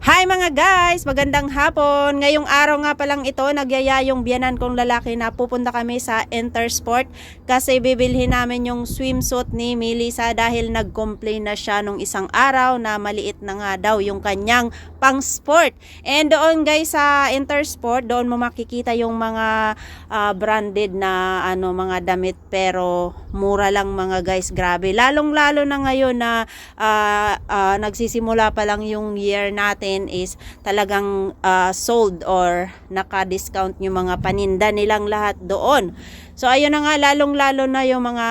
Hi mga guys! Magandang hapon! Ngayong araw nga palang ito, nagyaya yung biyanan kong lalaki na pupunta kami sa Intersport kasi bibilhin namin yung swimsuit ni Melissa dahil nag-complain na siya nung isang araw na maliit na nga daw yung kanyang pang sport. And doon guys sa Intersport, doon mo makikita yung mga branded na mga damit pero mura lang mga guys, grabe. Lalong lalo na ngayon na nagsisimula pa lang yung year natin is talagang sold or naka-discount yung mga paninda nilang lahat doon. So ayun na nga, lalong lalo na yung mga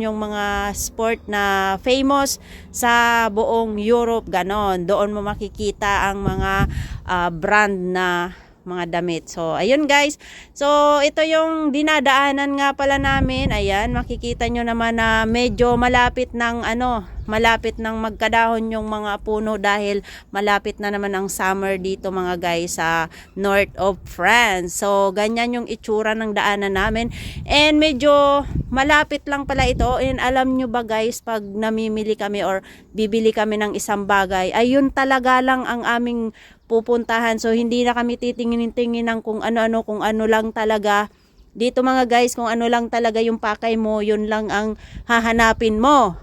yung mga sport na famous sa buong Europe, ganon. Doon mo makikita ang mga brand na mga damit. So ayun guys, so ito yung dinadaanan nga pala namin. Ayan, makikita nyo naman na medyo malapit ng magkadahon yung mga puno dahil malapit na naman ang summer dito mga guys sa north of France. So ganyan yung itsura ng daanan namin and medyo malapit lang pala ito. And alam nyo ba guys, pag namimili kami or bibili kami ng isang bagay, ayun talaga lang ang aming pupuntahan. So hindi na kami titingin-tingin ng kung ano lang talaga. Dito mga guys, kung ano lang talaga yung pakay mo, yun lang ang hahanapin mo.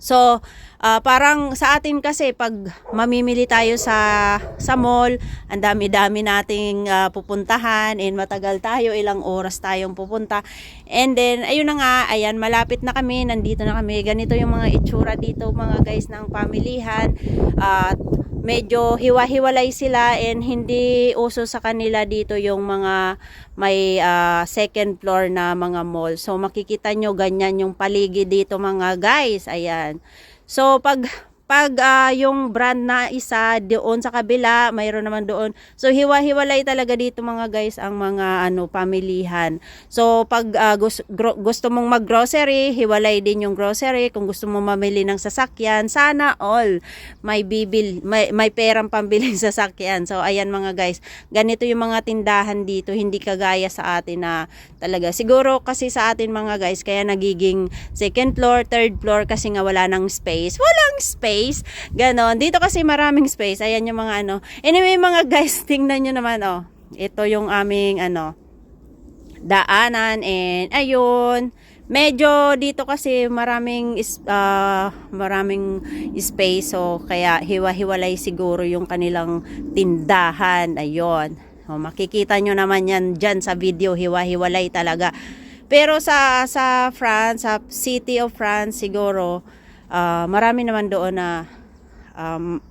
So, parang sa atin kasi pag mamimili tayo sa mall, ang dami-dami nating pupuntahan and matagal tayo, ilang oras tayong pupunta. And then, ayun na nga, ayan, malapit na kami, nandito na kami. Ganito yung mga itsura dito mga guys ng pamilihan. Medyo hiwa-hiwalay sila and hindi uso sa kanila dito yung mga may second floor na mga mall. So makikita nyo ganyan yung paligid dito mga guys. Ayan. So pag yung brand na isa doon sa kabila, mayroon naman doon. So hiwa-hiwalay talaga dito mga guys ang mga pamilihan. So pag gusto mong mag-grocery, hiwalay din yung grocery. Kung gusto mong mamili ng sasakyan, sana all may perang pambiling sasakyan. So ayan mga guys, ganito yung mga tindahan dito, hindi kagaya sa atin na talaga. Siguro kasi sa atin mga guys, kaya nagiging second floor, third floor kasi nga wala nang space. Walang space. Ganon. Dito kasi maraming space. Ayan yung mga Anyway mga guys, tingnan nyo naman ito yung aming daanan and ayun. Medyo dito kasi maraming space, so kaya hiwa-hiwalay siguro yung kanilang tindahan. Ayun. O, makikita nyo naman yan dyan sa video, hiwa-hiwalay talaga. Pero sa France, sa City of France siguro marami naman doon na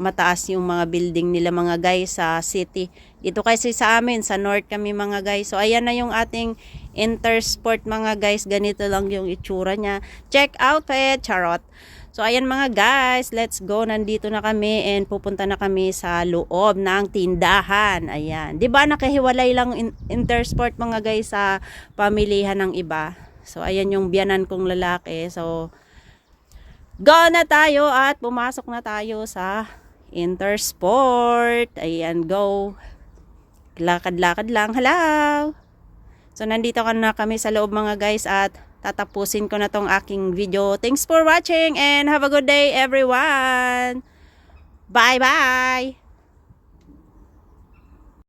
mataas yung mga building nila mga guys sa city. Dito kasi sa amin, sa north kami mga guys. So ayan na yung ating Intersport mga guys. Ganito lang yung itsura niya. Check outfit, charot. So ayan mga guys, let's go. Nandito na kami and pupunta na kami sa loob ng tindahan. Ayan. 'Di ba nakahiwalay lang Intersport mga guys sa pamilihan ng iba. So ayan yung biyanan kong lalaki. So go na tayo at pumasok na tayo sa Intersport. Ayan, go. Lakad-lakad lang. Hello! So, nandito na kami sa loob mga guys at tatapusin ko na tong aking video. Thanks for watching and have a good day everyone! Bye-bye!